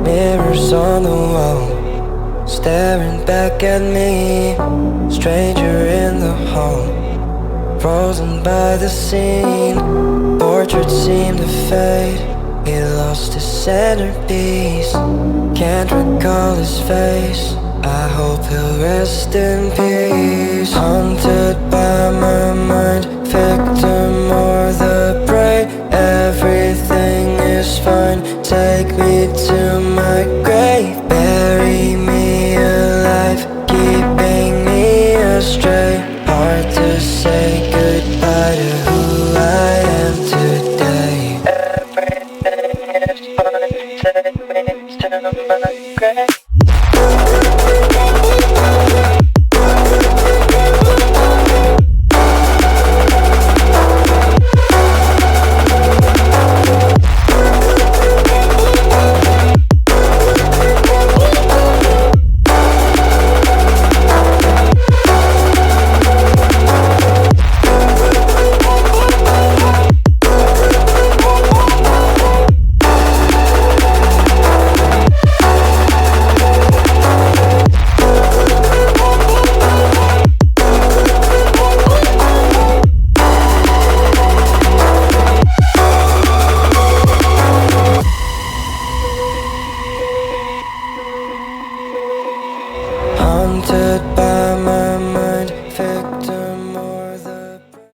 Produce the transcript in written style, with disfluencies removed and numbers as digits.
Mirrors on the wall, staring back at me. Stranger in the hall, frozen by the scene. Portrait seemed to fade, he lost his centerpiece. Can't recall his face, I hope he'll rest in peace. Haunted by my mind, victim or the prey. Everything is fine, take me to my grave. Bury me alive, keeping me astray. Hard to say goodbye to